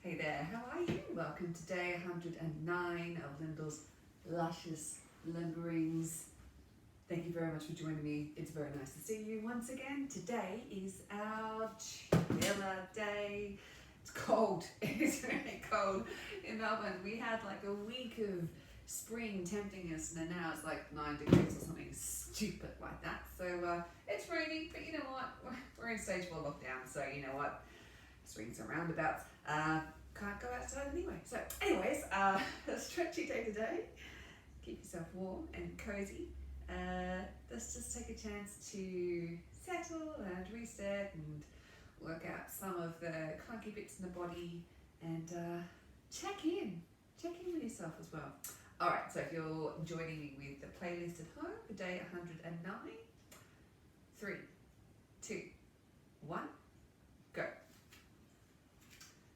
Hey there, how are you? Welcome to day 109 of Lyndall's Luscious Limberings. Thank you very much for joining me. It's very nice to see you once again. Today is our chiller day. It's cold. It's very cold in Melbourne. We had like a week of spring tempting us, and then now it's like 9 degrees or something stupid like that. So it's raining, but you know what? We're in stage 4 lockdown, so you know what? Swings and roundabouts. Can't go outside anyway. So anyways, a stretchy day today. Keep yourself warm and cozy. Let's just take a chance to settle and reset and work out some of the clunky bits in the body and check in with yourself as well. Alright, so if you're joining me with the playlist at home for day 109, 3, 2, 1, go.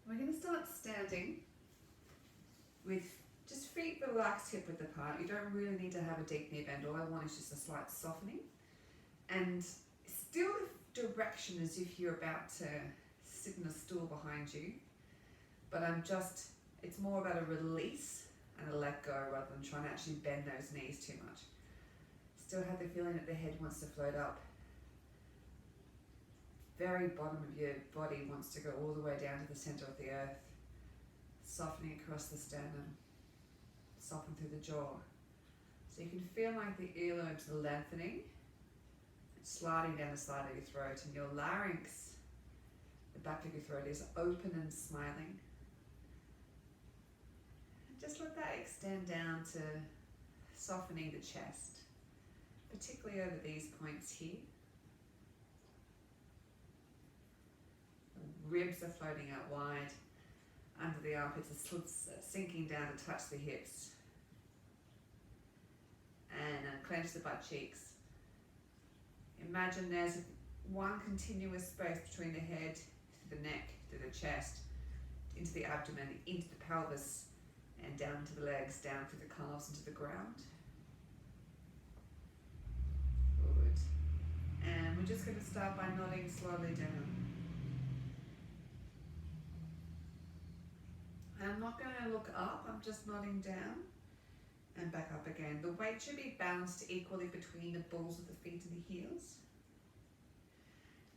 We're going to start standing with just feet relaxed, hip width apart. You don't really need to have a deep knee bend. All I want is just a slight softening. And still the direction as if you're about to sit in a stool behind you. But it's more about a release and a let go rather than trying to actually bend those knees too much. Still have the feeling that the head wants to float up. Very bottom of your body wants to go all the way down to the center of the earth, softening across the sternum, soften through the jaw. So you can feel like the earlobes are lengthening, sliding down the side of your throat, and your larynx, the back of your throat, is open and smiling. And just let that extend down to softening the chest, particularly over these points here. Ribs are floating out wide, under the armpits are sinking down to touch the hips. And clench the butt cheeks. Imagine there's one continuous space between the head, to the neck, to the chest, into the abdomen, into the pelvis, and down to the legs, down through the calves into the ground. Good. And we're just going to start by nodding slowly down. I'm not going to look up, I'm just nodding down and back up again. The weight should be balanced equally between the balls of the feet and the heels.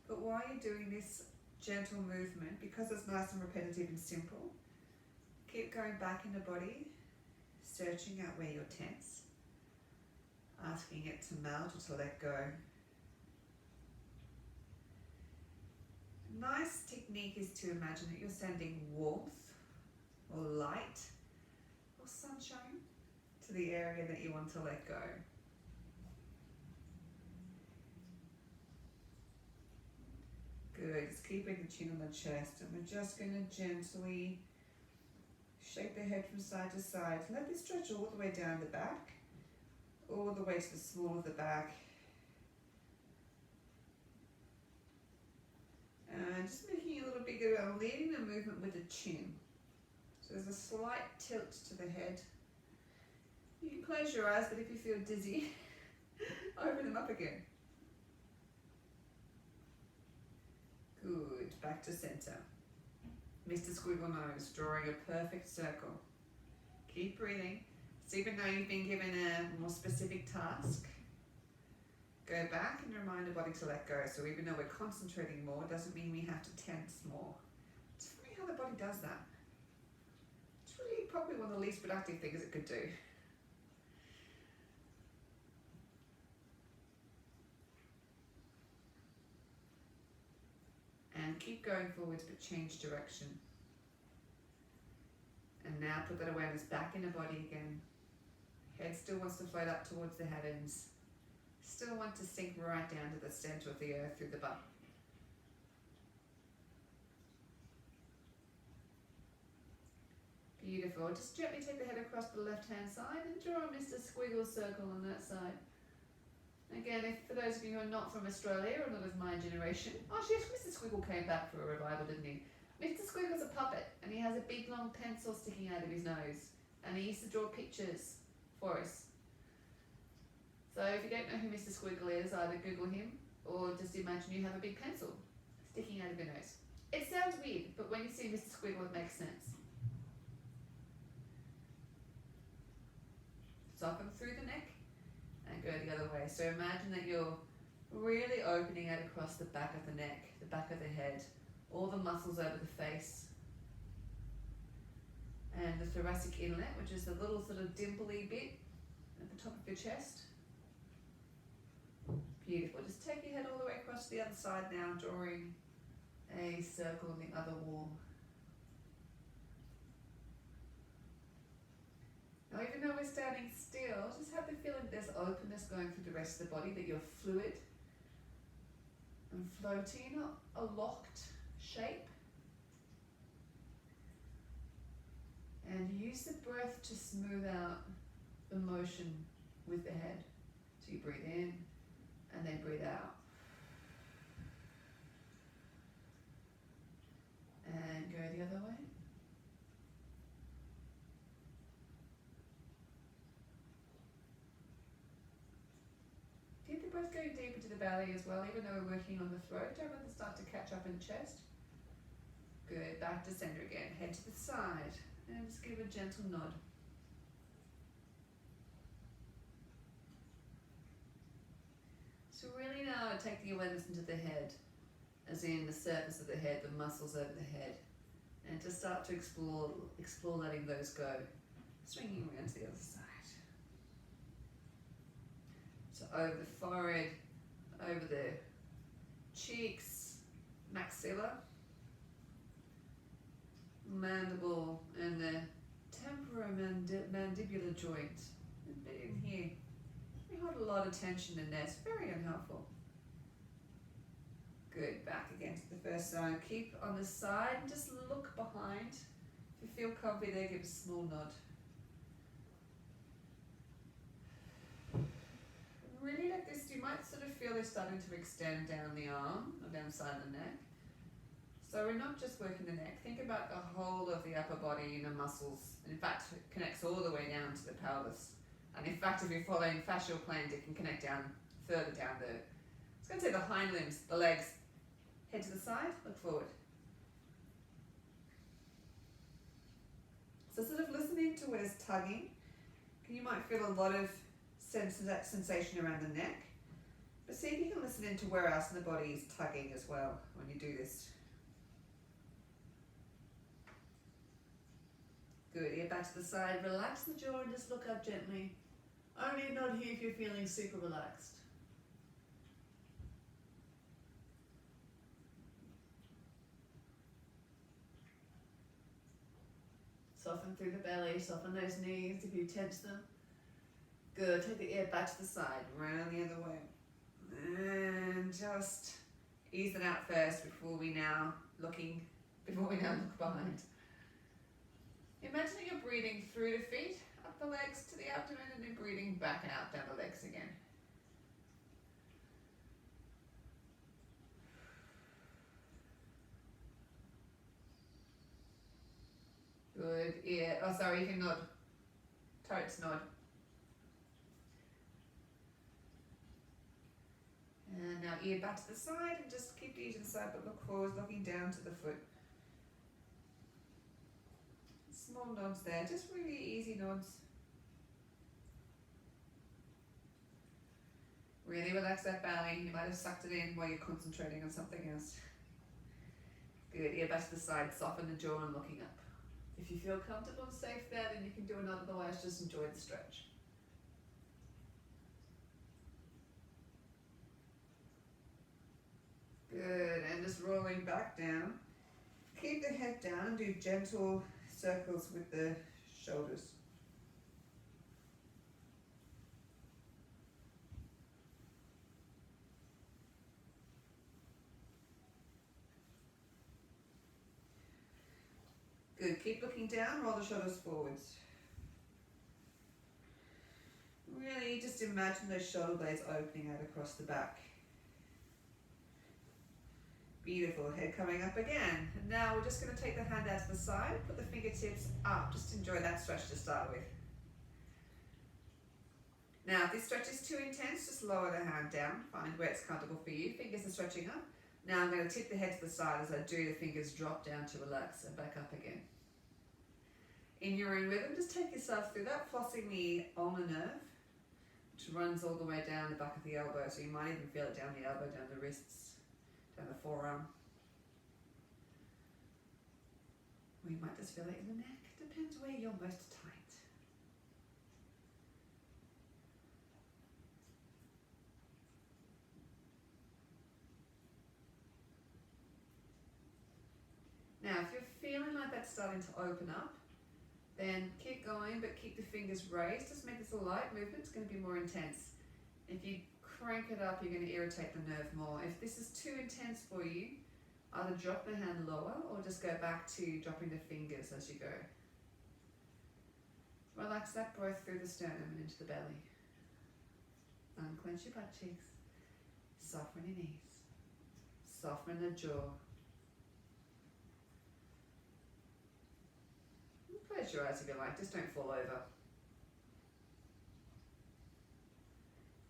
But while you're doing this gentle movement, because it's nice and repetitive and simple, keep going back in the body, searching out where you're tense, asking it to melt or to let go. A nice technique is to imagine that you're sending warmth or light or sunshine to the area that you want to let go. Good, just keeping the chin on the chest, and we're just going to gently shake the head from side to side. Let this stretch all the way down the back, all the way to the small of the back. And just making it a little bigger, I'm leading the movement with the chin. So there's a slight tilt to the head. You can close your eyes, but if you feel dizzy, open them up again. Good, back to center. Mr. Squiggle Nose, drawing a perfect circle. Keep breathing. So even though you've been given a more specific task, go back and remind the body to let go. So even though we're concentrating more, it doesn't mean we have to tense more. It's funny how the body does that. Really probably one of the least productive things it could do. And keep going forwards, but change direction. And now put that awareness back in the body again. Head still wants to float up towards the heavens. Still want to sink right down to the center of the earth through the butt. Beautiful. Just gently take the head across the left-hand side and draw a Mr. Squiggle circle on that side. Again, for those of you who are not from Australia or not of my generation, yes, Mr. Squiggle came back for a revival, didn't he? Mr. Squiggle's a puppet, and he has a big long pencil sticking out of his nose, and he used to draw pictures for us. So if you don't know who Mr. Squiggle is, either Google him or just imagine you have a big pencil sticking out of your nose. It sounds weird, but when you see Mr. Squiggle, it makes sense. Soften through the neck and go the other way. So imagine that you're really opening out across the back of the neck, the back of the head, all the muscles over the face, and the thoracic inlet, which is the little sort of dimply bit at the top of your chest. Beautiful. Just take your head all the way across to the other side now, drawing a circle on the other wall. Now, even though we're standing still, just have the feeling there's openness going through the rest of the body, that you're fluid and floating, not a locked shape. And use the breath to smooth out the motion with the head. So you breathe in and then breathe out. And go the other way. Keep the breath going deep into the belly as well, even though we're working on the throat. Don't let it start to catch up in the chest. Good, back to center again. Head to the side and just give a gentle nod. So really now take the awareness into the head, as in the surface of the head, the muscles over the head, and to start to explore letting those go, swinging around to the other side. So over the forehead, over the cheeks, maxilla, mandible, and the temporomandibular joint. A bit in here. We hold a lot of tension in there. It's very unhelpful. Good. Back again to the first side. Keep on the side and just look behind. If you feel comfy there, give a small nod. Really like this, you might sort of feel they're starting to extend down the arm or down the side of the neck. So we're not just working the neck. Think about the whole of the upper body and the muscles. And in fact, it connects all the way down to the pelvis. And in fact, if you're following fascial planes, it can connect down further down the, I was going to say the hind limbs, the legs. Head to the side, look forward. So sort of listening to where's tugging. You might feel a lot of sensation around the neck. But see if you can listen into where else in the body is tugging as well when you do this. Good, ear back to the side, relax the jaw and just look up gently. Only nod here if you're feeling super relaxed. Soften through the belly, soften those knees if you tense them. Good, take the ear back to the side, round the other way. And just ease it out first before we now look behind. Imagine that you're breathing through the feet, up the legs to the abdomen, and then breathing back out down the legs again. Good, ear, oh sorry, you can nod. Totes nod. And now ear back to the side and just keep the ear to the side but look forward, looking down to the foot. Small nods there, just really easy nods. Really relax that belly. You might have sucked it in while you're concentrating on something else. Good, ear back to the side, soften the jaw and looking up. If you feel comfortable and safe there, then you can do another, otherwise just enjoy the stretch. Good, and just rolling back down. Keep the head down and do gentle circles with the shoulders. Good, keep looking down, roll the shoulders forwards. Really just imagine those shoulder blades opening out across the back. Beautiful, head coming up again. And now we're just going to take the hand out to the side, put the fingertips up. Just enjoy that stretch to start with. Now, if this stretch is too intense, just lower the hand down. Find where it's comfortable for you. Fingers are stretching up. Now I'm going to tip the head to the side as I do. The fingers drop down to relax and back up again. In your own rhythm, just take yourself through that, flossing the ulnar nerve, which runs all the way down the back of the elbow, so you might even feel it down the elbow, down the wrists, down the forearm. Or you might just feel it in the neck, depends where you're most tight. Now, if you're feeling like that's starting to open up, then keep going, but keep the fingers raised. Just make this a light movement, it's going to be more intense. If you crank it up, you're going to irritate the nerve more. If this is too intense for you, either drop the hand lower or just go back to dropping the fingers as you go. Relax that breath through the sternum and into the belly. Unclench your butt cheeks. Soften your knees. Soften the jaw. Close your eyes if you like, just don't fall over.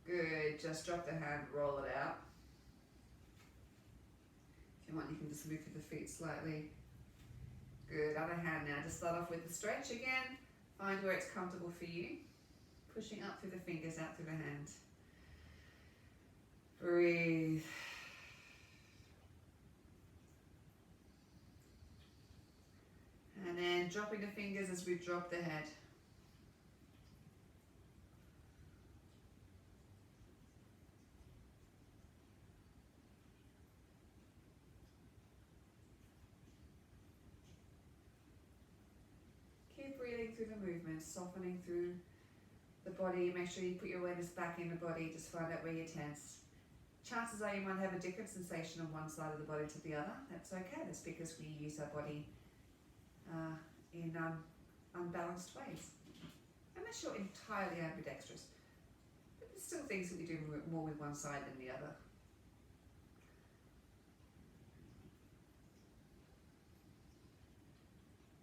Good, just drop the hand, roll it out. If you want, you can just move through the feet slightly. Good, other hand now. Just start off with the stretch again. Find where it's comfortable for you. Pushing up through the fingers, out through the hand. Breathe. And then dropping the fingers as we drop the head. Keep breathing through the movement, softening through the body. Make sure you put your awareness back in the body. Just find out where you're tense. Chances are you might have a different sensation on one side of the body to the other. That's okay. That's because we use our body in unbalanced ways. Unless you're entirely ambidextrous. But there's still things that we do more with one side than the other.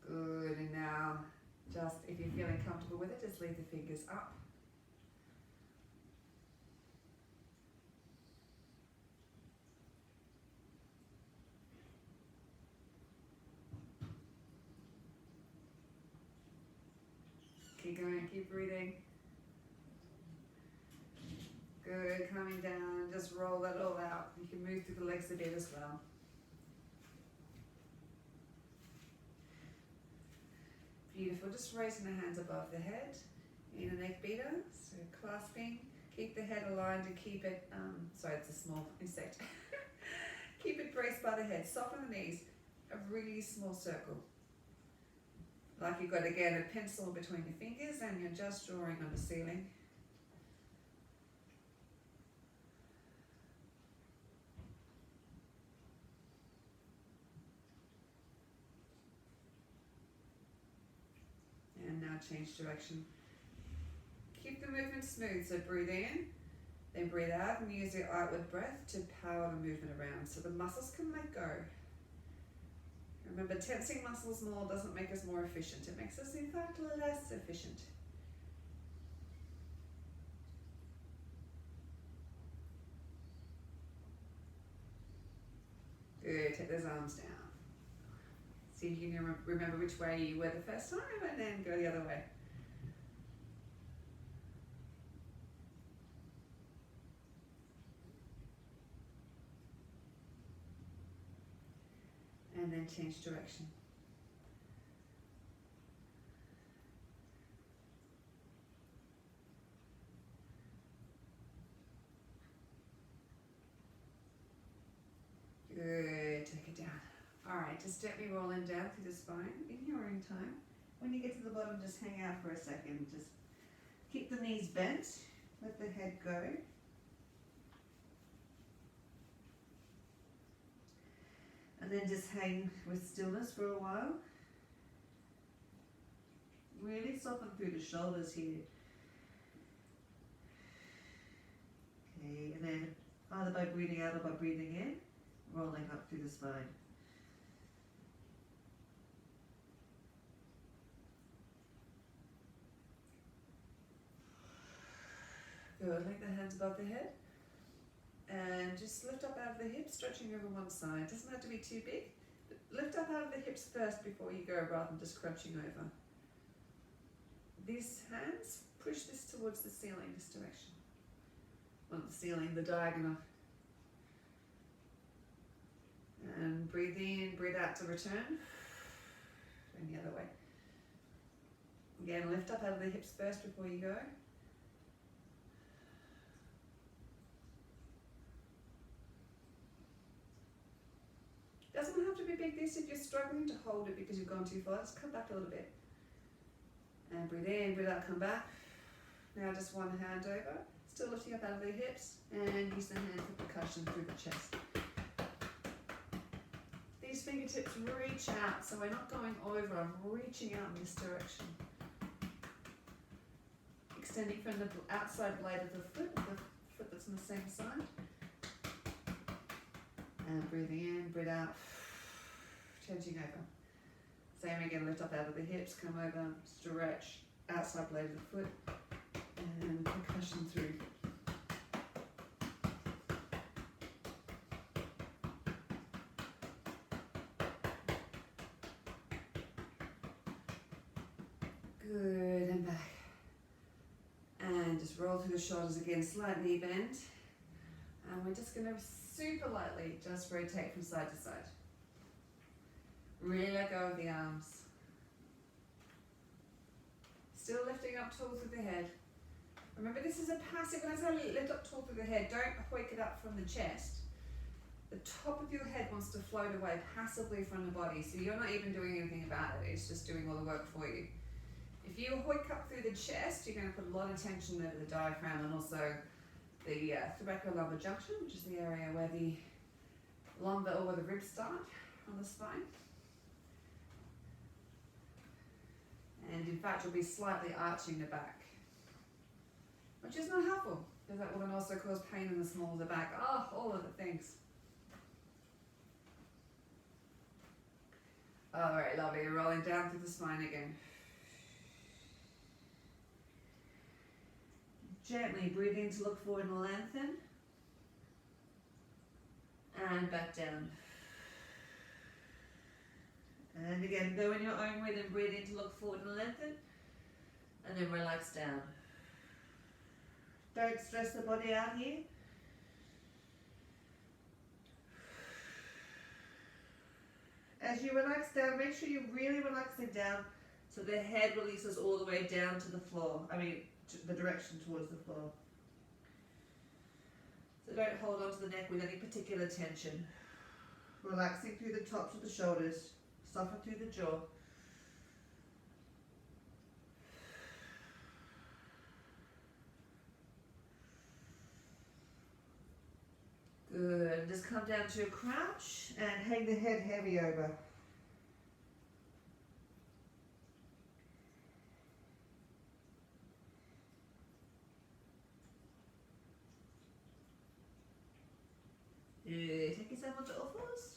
Good, and now just if you're feeling comfortable with it, just leave the fingers up. Keep going, keep breathing. Good, coming down, just roll that all out. You can move through the legs a bit as well. Beautiful, just raising the hands above the head in a neck beater, so clasping. Keep the head aligned and keep it, sorry it's a small insect. Keep it braced by the head, soften the knees, a really small circle. Like you've got, again, a pencil between your fingers and you're just drawing on the ceiling. And now change direction. Keep the movement smooth, so breathe in, then breathe out and use your outward breath to power the movement around so the muscles can let go. Remember, tensing muscles more doesn't make us more efficient. It makes us, in fact, less efficient. Good, take those arms down. See if you can remember which way you were the first time and then go the other way. And then change direction. Good, take it down. All right, just gently rolling down through the spine in your own time. When you get to the bottom, just hang out for a second. Just keep the knees bent, let the head go. And then just hang with stillness for a while. Really soften through the shoulders here. Okay, and then either by breathing out or by breathing in, rolling up through the spine. Good, link the hands above the head. And just lift up out of the hips, stretching over one side. Doesn't have to be too big. Lift up out of the hips first before you go, rather than just crunching over. These hands, push this towards the ceiling, this direction. Not the ceiling, the diagonal. And breathe in, breathe out to return. And the other way. Again, lift up out of the hips first before you go. Doesn't have to be big this if you're struggling to hold it because you've gone too far. Just come back a little bit. And breathe in, breathe out, come back. Now just one hand over. Still lifting up out of the hips. And use the hand for percussion through the chest. These fingertips reach out, so we're not going over, I'm reaching out in this direction. Extending from the outside blade of the foot that's on the same side. And breathing in, breathe out, changing over. Same again, lift up out of the hips, come over, stretch, outside blade of the foot, and percussion through. Good, and back. And just roll through the shoulders again, slight knee bend. And we're just going to super lightly just rotate from side to side. Really let go of the arms. Still lifting up tall through the head. Remember, this is a passive. When I say lift up tall through the head, don't hoik it up from the chest. The top of your head wants to float away passively from the body, so you're not even doing anything about it. It's just doing all the work for you. If you hoik up through the chest, you're going to put a lot of tension over the diaphragm and also the thoracolumbar junction, which is the area where the lumbar or where the ribs start on the spine. And in fact, you'll be slightly arching the back, which is not helpful, because that will then also cause pain in the small of the back. Oh, all of the things. All right, lovely. You're rolling down through the spine again. Gently breathe in to look forward and lengthen. And back down. And again, go in your own rhythm, breathe in to look forward and lengthen. And then relax down. Don't stress the body out here. As you relax down, make sure you're really relaxing down so the head releases all the way down to the floor. The direction towards the floor. So don't hold on to the neck with any particular tension. Relaxing through the tops of the shoulders, soften through the jaw. Good. Just come down to a crouch and hang the head heavy over. Take yourself onto all fours.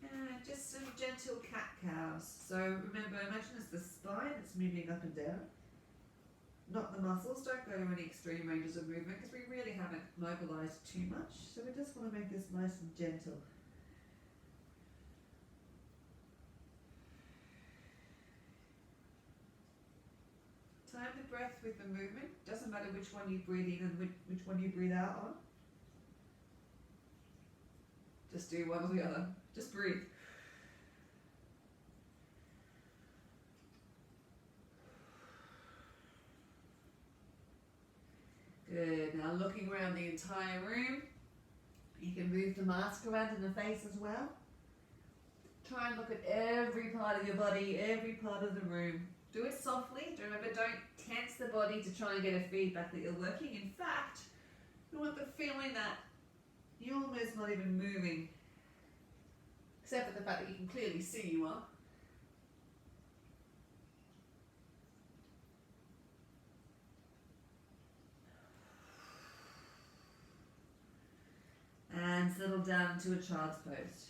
And just some gentle cat-cows. So remember, imagine it's the spine that's moving up and down. Not the muscles. Don't go to any extreme ranges of movement because we really haven't mobilized too much. So we just want to make this nice and gentle. Time the breath with the movement. Doesn't matter which one you breathe in and which one you breathe out on. Just do one or the other. Just breathe. Good. Now looking around the entire room. You can move the mask around in the face as well. Try and look at every part of your body, every part of the room. Do it softly. Remember, don't tense the body to try and get a feedback that you're working. In fact, you want the feeling that you're almost not even moving, except for the fact that you can clearly see you are. And settle down to a child's pose.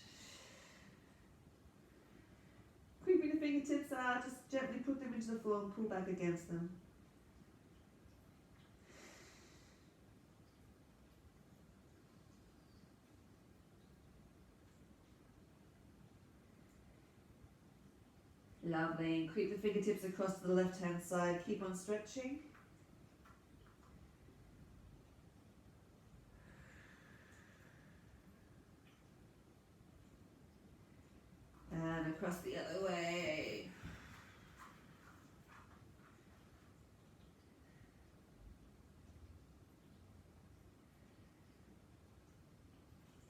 Creeping the fingertips out, just gently put them into the floor and pull back against them. Lovely. Creep the fingertips across to the left hand side. Keep on stretching. And across the other way.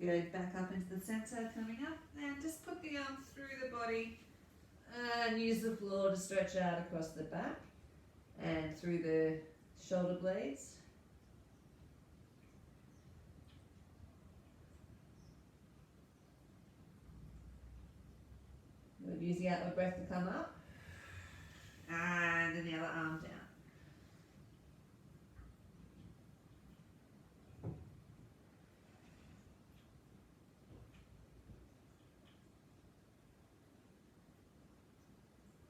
Good, back up into the center, coming up, and just put the arm through the body and use the floor to stretch out across the back and through the shoulder blades. Good, use the outward breath to come up and then the other arm down.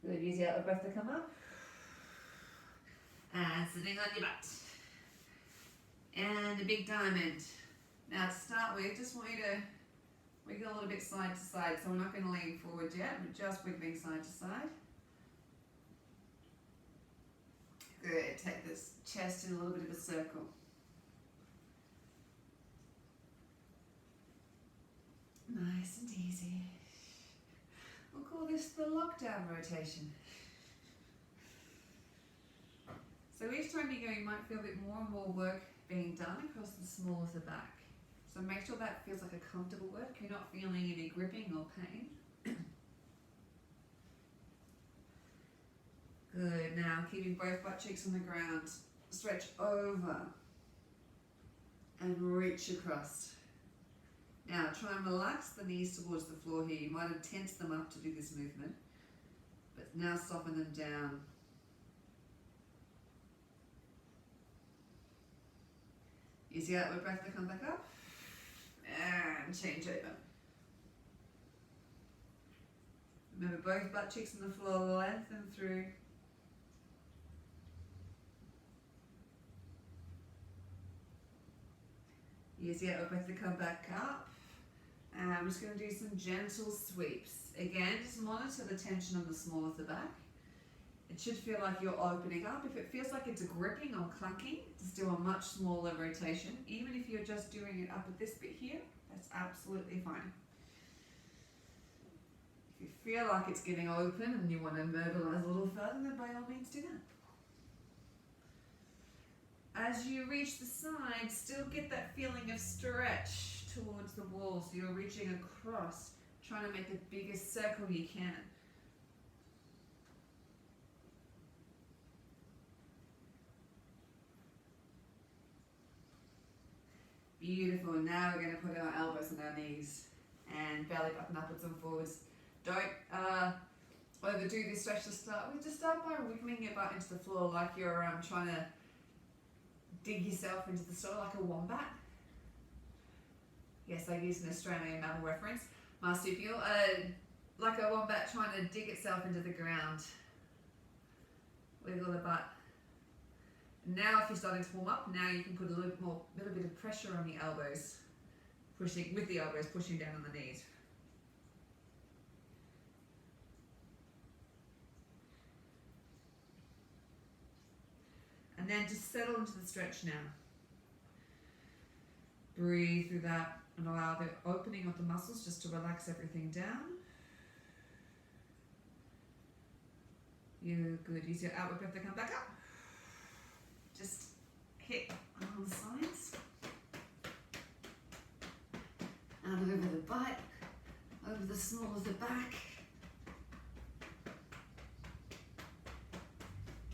Good, use the outward breath to come up. And sitting on your butt. And a big diamond. Now to start with, just want you to wiggle a little bit side to side. So we're not going to lean forward yet, we're just wiggling side to side. Good, take this chest in a little bit of a circle. Nice and easy. We'll call this the lockdown rotation. So each time you go, you might feel a bit more and more work being done across the small of the back. So make sure that feels like a comfortable work. You're not feeling any gripping or pain. Good, now keeping both butt cheeks on the ground. Stretch over and reach across. Now try and relax the knees towards the floor here. You might have tensed them up to do this movement, but now soften them down. Use the outward breath to come back up and change over. Remember both butt cheeks on the floor, lengthen through. Use the outward breath to come back up. And I'm just going to do some gentle sweeps. Again, just monitor the tension on the small of the back. It should feel like you're opening up. If it feels like it's gripping or clunky, just do a much smaller rotation. Even if you're just doing it up at this bit here, that's absolutely fine. If you feel like it's getting open and you want to mobilize a little further, then by all means do that. As you reach the side, still get that feeling of stretch towards the wall. So you're reaching across, trying to make the biggest circle you can. Beautiful. Now we're going to put our elbows on our knees and belly button upwards and forwards. Don't overdo this stretch to start with. Just start by wiggling your butt into the floor like you're trying to dig yourself into the soil like a wombat. Yes, I use an Australian mammal reference, marsupial. Like a wombat trying to dig itself into the ground. Wiggle the butt. Now if you're starting to warm up, now you can put a little bit of pressure on the elbows, pushing with the elbows, pushing down on the knees. And then just settle into the stretch now. Breathe through that and allow the opening of the muscles just to relax everything down. You're good. Use your outward breath to come back up. Just hit on the sides. And over the butt, over the small of the back.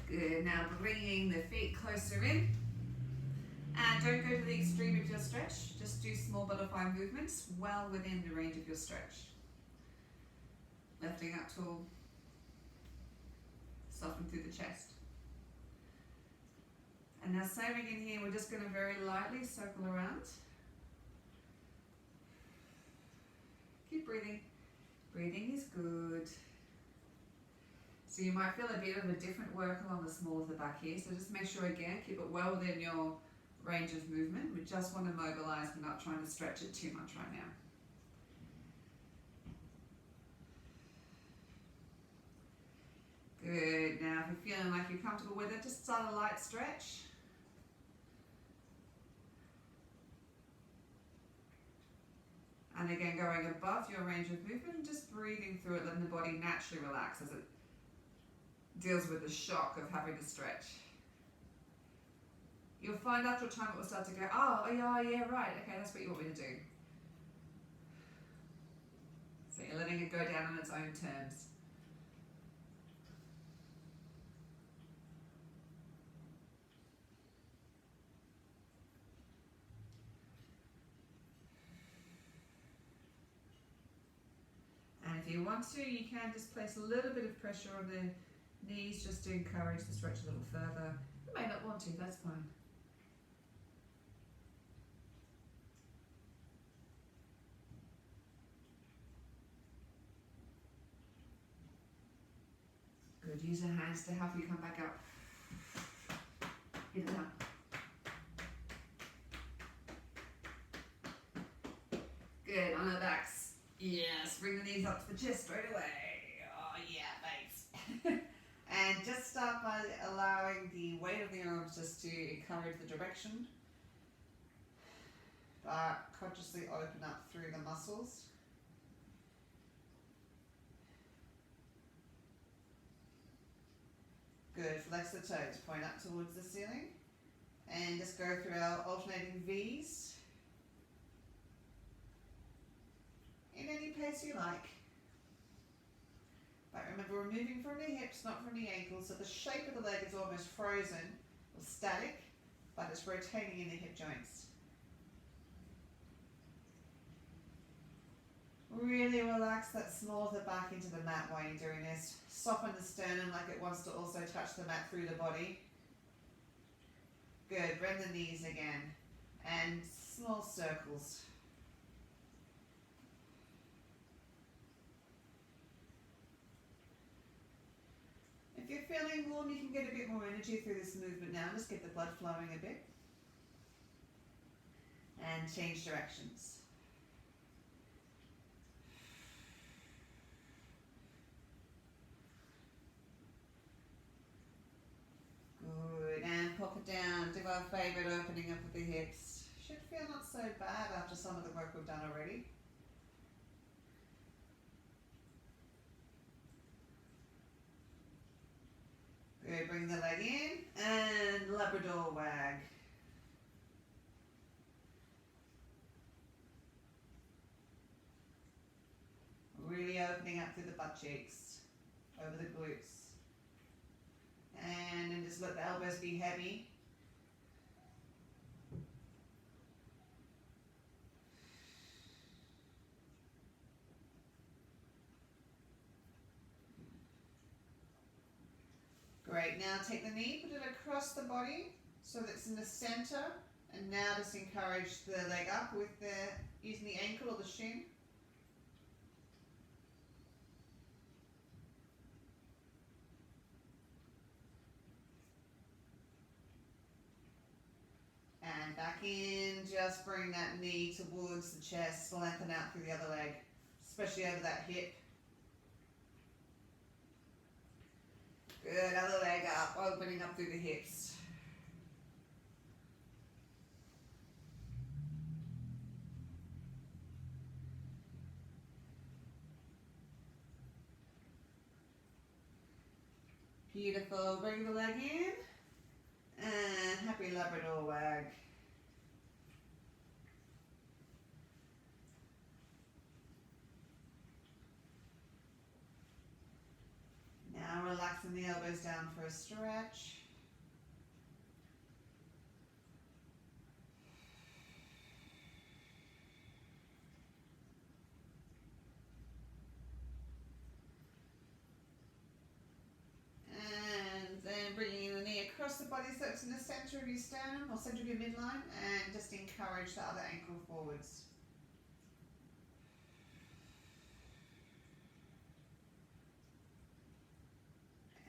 Good. Now bringing the feet closer in. And don't go to the extreme of your stretch. Just do small butterfly movements well within the range of your stretch. Lifting up tall. Soften through the chest. And now same again here, we're just going to very lightly circle around. Keep breathing. Breathing is good. So you might feel a bit of a different work along the small of the back here. So just make sure again, keep it well within your range of movement. We just want to mobilize, we're not trying to stretch it too much right now. comfortable with it, just start a light stretch. And again, going above your range of movement and just breathing through it, letting the body naturally relax as it deals with the shock of having to stretch. You'll find after a time it will start to go, oh yeah, right, okay, that's what you want me to do. So you're letting it go down on its own terms. And if you want to, you can just place a little bit of pressure on the knees just to encourage the stretch a little further. You may not want to, that's fine. Good, use your hands to help you come back up. Hit it up. Good, on our backs. Yes, bring the knees up to the chest straight away. Oh yeah, thanks. And just start by allowing the weight of the arms just to encourage the direction. But consciously open up through the muscles. Good, flex the toes, point up towards the ceiling. And just go through our alternating V's. In any pace you like. But remember, we're moving from the hips, not from the ankles, so the shape of the leg is almost frozen or static, but it's rotating in the hip joints. Really relax that small of the back into the mat while you're doing this. Soften the sternum like it wants to also touch the mat through the body. Good, bend the knees again, and small circles. If you're feeling warm, you can get a bit more energy through this movement now. Just get the blood flowing a bit. And change directions. Good, and pop it down. Do our favourite opening up of the hips. Should feel not so bad after some of the work we've done already. Good, bring the leg in and Labrador wag. Really opening up through the butt cheeks, over the glutes. And then just let the elbows be heavy. Great, now take the knee, put it across the body so that it's in the center, and now just encourage the leg up with using the ankle or the shin. And back in, just bring that knee towards the chest, lengthen out through the other leg, especially over that hip. Good, other leg up, opening up through the hips. Beautiful, bring the leg in, and happy Labrador wag. Now relaxing the elbows down for a stretch. And then bringing the knee across the body so it's in the center of your sternum or center of your midline, and just encourage the other ankle forwards.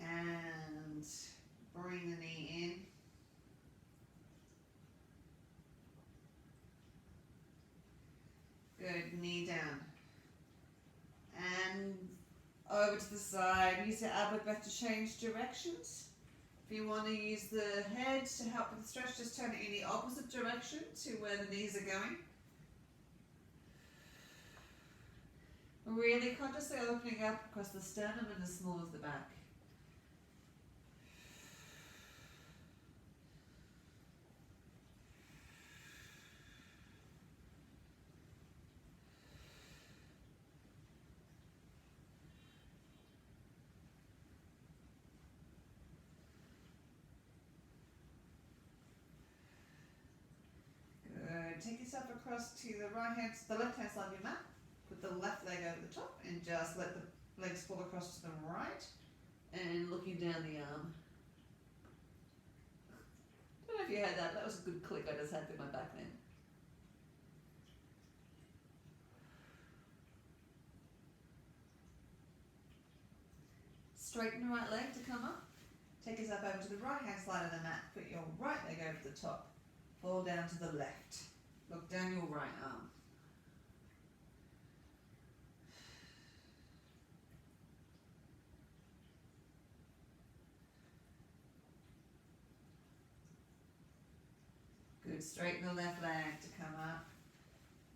And bring the knee in. Good, knee down. And over to the side. Use your outward breath to change directions. If you want to use the head to help with the stretch, just turn it in the opposite direction to where the knees are going. Really consciously opening up across the sternum and as small as the back. Good. Take yourself across to the left hand side of your mat. Put the left leg over the top and just let the legs fall across to the right and looking down the arm. I don't know if you heard that. That was a good click I just had with my back then. Straighten the right leg to come up. Take yourself over to the right hand side of the mat. Put your right leg over the top. Fall down to the left. Look down your right arm. Good. Straighten the left leg to come up.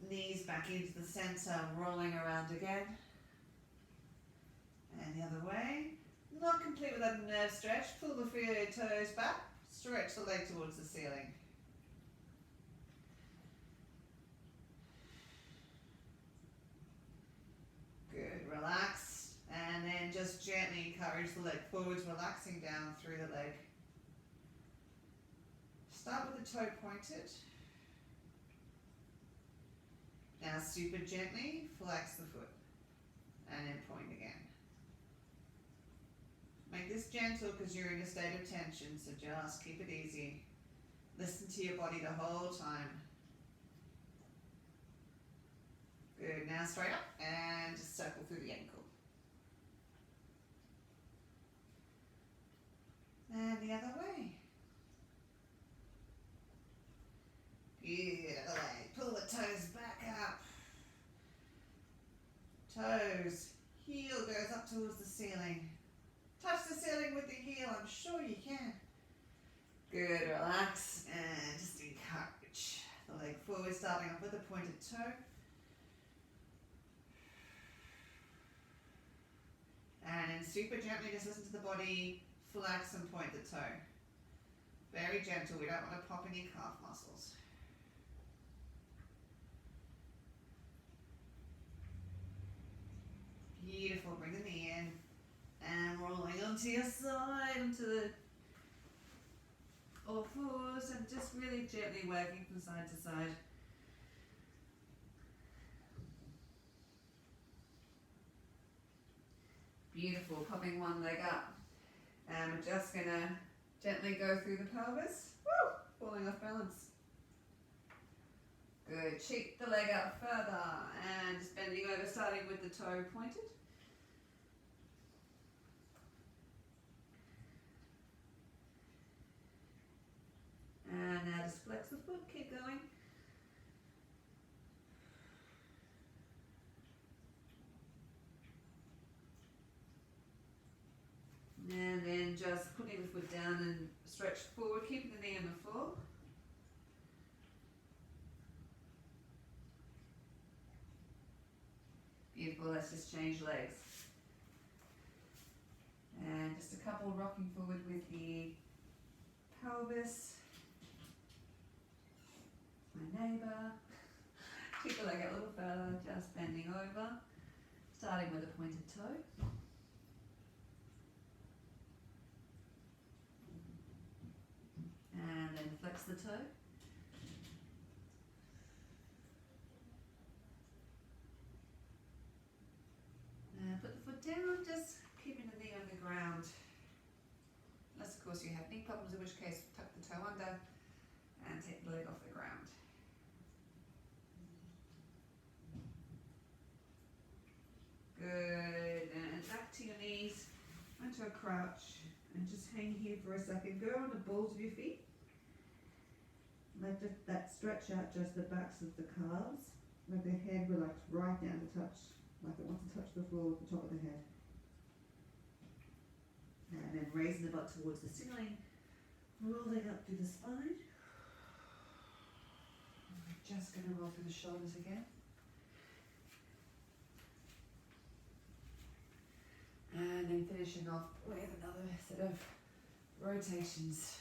Knees back into the center, rolling around again. And the other way. Not complete without a nerve stretch. Pull the front of your toes back. Stretch the leg towards the ceiling. Good. Relax. And then just gently encourage the leg forwards, relaxing down through the leg. Start with the toe pointed. Now super gently flex the foot and then point again. Make this gentle because you're in a state of tension, so just keep it easy. Listen to your body the whole time. Good, now straight up and just circle through the ankle. And the other way. Good, other way. Pull the toes back up. Toes, heel goes up towards the ceiling. Touch the ceiling with the heel, I'm sure you can. Good, relax and just encourage the leg forward, starting off with a pointed toe. And then super gently just listen to the body, flex and point the toe. Very gentle, we don't want to pop any calf muscles. Beautiful, bring the knee in. And rolling onto your side, onto the all fours, and just really gently working from side to side. Beautiful, popping one leg up. And we're just gonna gently go through the pelvis. Woo! Falling off balance. Good, cheek the leg out further and just bending over, starting with the toe pointed. And now just flex the foot, keep going. And then just putting the foot down and stretch forward, keeping the knee on the floor. Beautiful, let's just change legs. And just a couple rocking forward with the pelvis. My neighbour. Keep the leg out a little further, just bending over, starting with a pointed toe. And then flex the toe. And put the foot down, just keeping the knee on the ground. Unless of course you have knee problems, in which case tuck the toe under and take the leg off the ground. Good, and back to your knees, onto a crouch, and just hang here for a second. Go on the balls of your feet. Let that stretch out just the backs of the calves. Let the head relax right down to touch, like it wants to touch the floor with the top of the head. And then raising the butt towards the ceiling, rolling up through the spine. We're just going to roll through the shoulders again. And then finishing off with another set of rotations.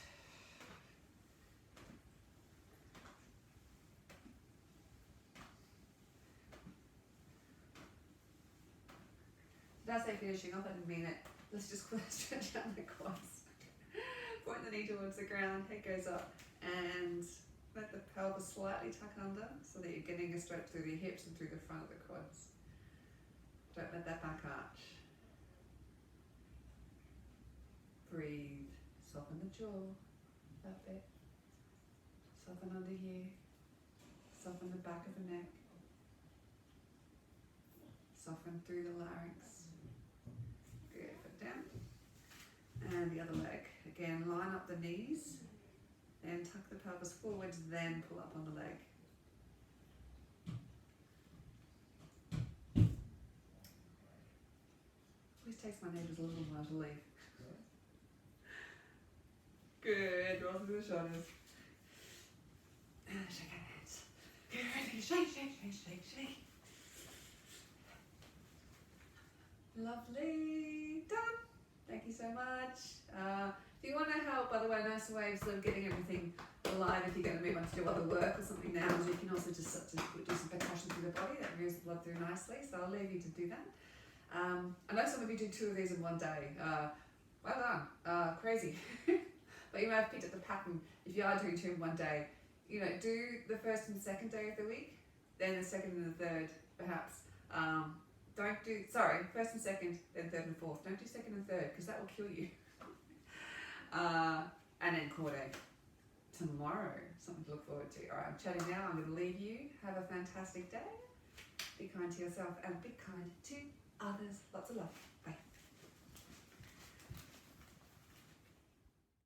Did I say finishing off? I didn't mean it. Let's just stretch out the quads. Point the knee towards the ground, head goes up, and let the pelvis slightly tuck under so that you're getting a stretch through the hips and through the front of the quads. Don't let that back arch. Breathe. Soften the jaw, that bit. Soften under here. Soften the back of the neck. Soften through the larynx. Good, foot down. And the other leg. Again, line up the knees. Then tuck the pelvis forwards, then pull up on the leg. Always takes my neighbours a little while to leave. Good, roll through the shoulders. And shake hands. Good, ready, shake, shake, shake, shake, shake. Lovely, done. Thank you so much. If you want to help, by the way, nice ways of getting everything alive if you're going to move on to do other work or something now, you can also just do some percussion through the body. That moves the blood through nicely, so I'll leave you to do that. I know some of you do 2 of these in one day. Well done, crazy. But you may have picked up the pattern. If you are doing 2 in one day, you know, do the first and second day of the week, then the second and the third, perhaps. Don't do, first and second, then third and fourth. Don't do second and third, because that will kill you. And then core day. Tomorrow, something to look forward to. All right, I'm chatting now. I'm going to leave you. Have a fantastic day. Be kind to yourself and be kind to others. Lots of love.